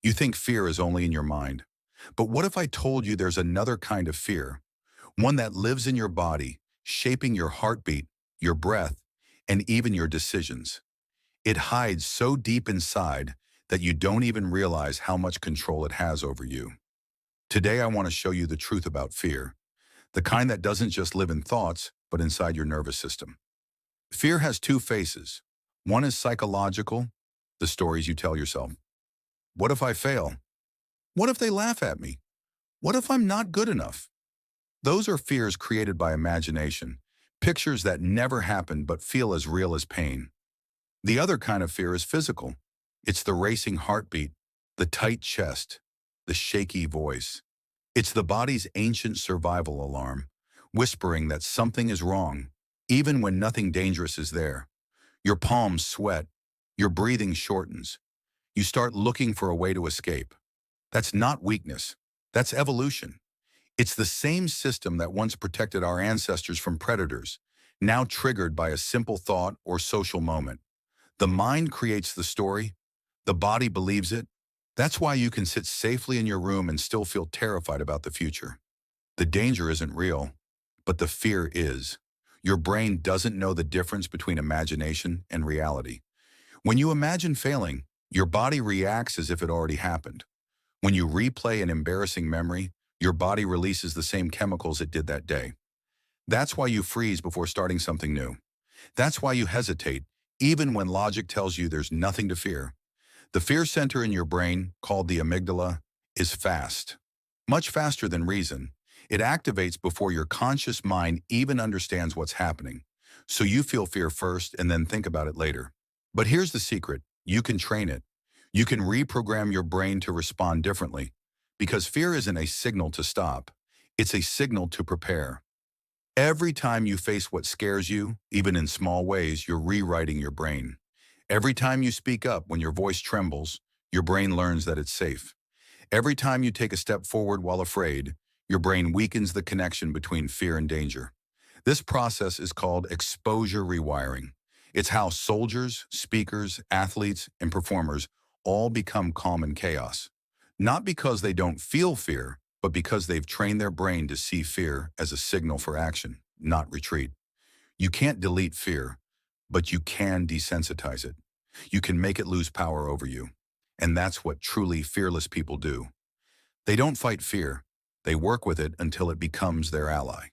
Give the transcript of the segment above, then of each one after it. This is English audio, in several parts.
You think fear is only in your mind. But what if I told you there's another kind of fear, one that lives in your body, shaping your heartbeat, your breath, and even your decisions? It hides so deep inside that you don't even realize how much control it has over you. Today, I want to show you the truth about fear, the kind that doesn't just live in thoughts, but inside your nervous system. Fear has two faces. One is psychological, the stories you tell yourself. What if I fail? What if they laugh at me? What if I'm not good enough? Those are fears created by imagination, pictures that never happen but feel as real as pain. The other kind of fear is physical. It's the racing heartbeat, the tight chest, the shaky voice. It's the body's ancient survival alarm, whispering that something is wrong, even when nothing dangerous is there. Your palms sweat, your breathing shortens. You start looking for a way to escape. That's not weakness. That's evolution. It's the same system that once protected our ancestors from predators, now triggered by a simple thought or social moment. The mind creates the story. The body believes it. That's why you can sit safely in your room and still feel terrified about the future. The danger isn't real, but the fear is. Your brain doesn't know the difference between imagination and reality. When you imagine failing, your body reacts as if it already happened. When you replay an embarrassing memory, your body releases the same chemicals it did that day. That's why you freeze before starting something new. That's why you hesitate, even when logic tells you there's nothing to fear. The fear center in your brain, called the amygdala, is fast. Much faster than reason. It activates before your conscious mind even understands what's happening. So you feel fear first and then think about it later. But here's the secret. You can train it. You can reprogram your brain to respond differently. Because fear isn't a signal to stop. It's a signal to prepare. Every time you face what scares you, even in small ways, you're rewriting your brain. Every time you speak up when your voice trembles, your brain learns that it's safe. Every time you take a step forward while afraid, your brain weakens the connection between fear and danger. This process is called exposure rewiring. It's how soldiers, speakers, athletes, and performers all become calm in chaos. Not because they don't feel fear, but because they've trained their brain to see fear as a signal for action, not retreat. You can't delete fear, but you can desensitize it. You can make it lose power over you. And that's what truly fearless people do. They don't fight fear. They work with it until it becomes their ally.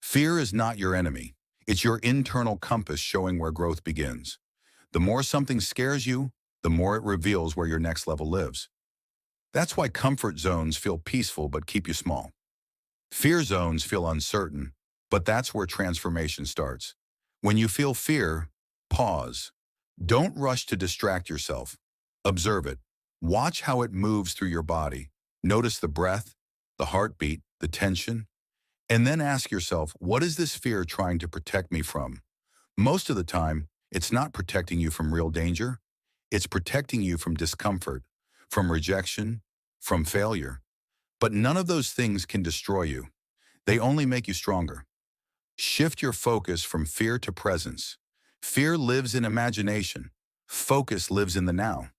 Fear is not your enemy. It's your internal compass showing where growth begins. The more something scares you, the more it reveals where your next level lives. That's why comfort zones feel peaceful but keep you small. Fear zones feel uncertain, but that's where transformation starts. When you feel fear, pause. Don't rush to distract yourself. Observe it. Watch how it moves through your body. Notice the breath, the heartbeat, the tension, and then ask yourself, what is this fear trying to protect me from? Most of the time, it's not protecting you from real danger. It's protecting you from discomfort, from rejection, from failure. But none of those things can destroy you. They only make you stronger. Shift your focus from fear to presence. Fear lives in imagination. Focus lives in the now.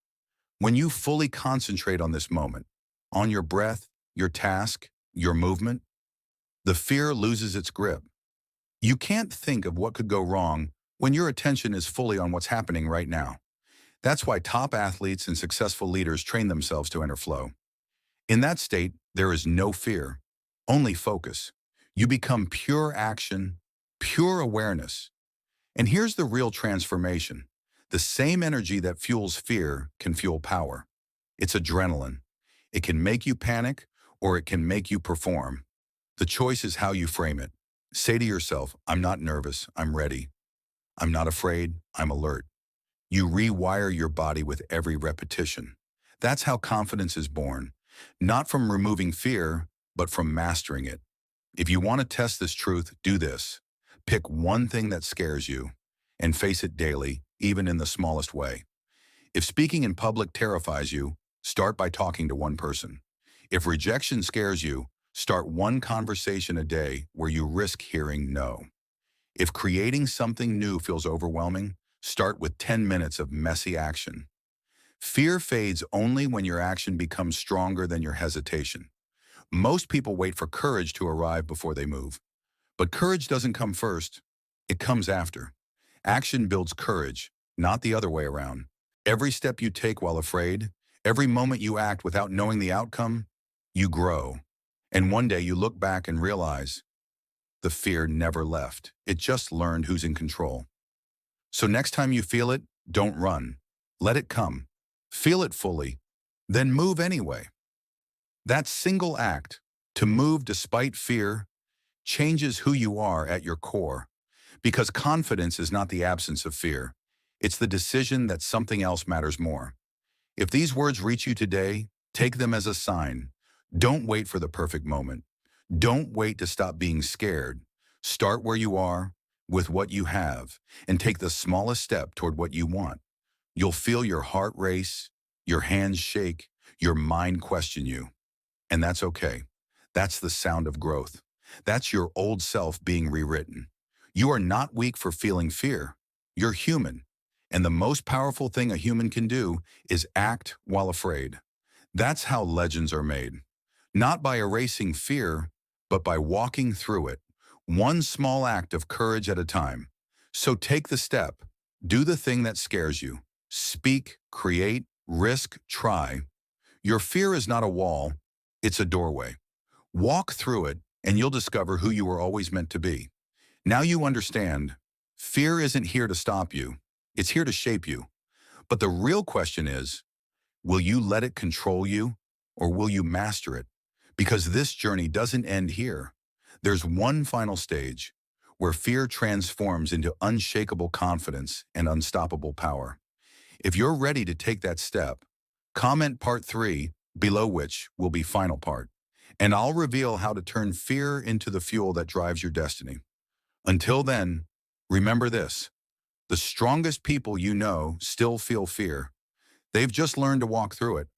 When you fully concentrate on this moment, on your breath, your task, your movement, the fear loses its grip. You can't think of what could go wrong when your attention is fully on what's happening right now. That's why top athletes and successful leaders train themselves to enter flow. In that state, there is no fear, only focus. You become pure action, pure awareness. And here's the real transformation. The same energy that fuels fear can fuel power. It's adrenaline. It can make you panic or it can make you perform. The choice is how you frame it. Say to yourself, I'm not nervous, I'm ready. I'm not afraid, I'm alert. You rewire your body with every repetition. That's how confidence is born. Not from removing fear, but from mastering it. If you want to test this truth, do this. Pick one thing that scares you and face it daily, even in the smallest way. If speaking in public terrifies you, start by talking to one person. If rejection scares you, start one conversation a day where you risk hearing no. If creating something new feels overwhelming, start with 10 minutes of messy action. Fear fades only when your action becomes stronger than your hesitation. Most people wait for courage to arrive before they move. But courage doesn't come first, it comes after. Action builds courage, not the other way around. Every step you take while afraid, every moment you act without knowing the outcome, you grow. And one day you look back and realize the fear never left. It just learned who's in control. So next time you feel it, don't run. Let it come. Feel it fully, then move anyway. That single act, to move despite fear, changes who you are at your core. Because confidence is not the absence of fear. It's the decision that something else matters more. If these words reach you today, take them as a sign. Don't wait for the perfect moment. Don't wait to stop being scared. Start where you are, with what you have, and take the smallest step toward what you want. You'll feel your heart race, your hands shake, your mind question you. And that's okay. That's the sound of growth. That's your old self being rewritten. You are not weak for feeling fear. You're human. And the most powerful thing a human can do is act while afraid. That's how legends are made. Not by erasing fear, but by walking through it, one small act of courage at a time. So take the step. Do the thing that scares you. Speak, create, risk, try. Your fear is not a wall, it's a doorway. Walk through it, and you'll discover who you were always meant to be. Now you understand, fear isn't here to stop you, it's here to shape you. But the real question is, will you let it control you, or will you master it? Because this journey doesn't end here. There's one final stage, where fear transforms into unshakable confidence and unstoppable power. If you're ready to take that step, comment part 3, below which will be final part. And I'll reveal how to turn fear into the fuel that drives your destiny. Until then, remember this. The strongest people you know still feel fear. They've just learned to walk through it.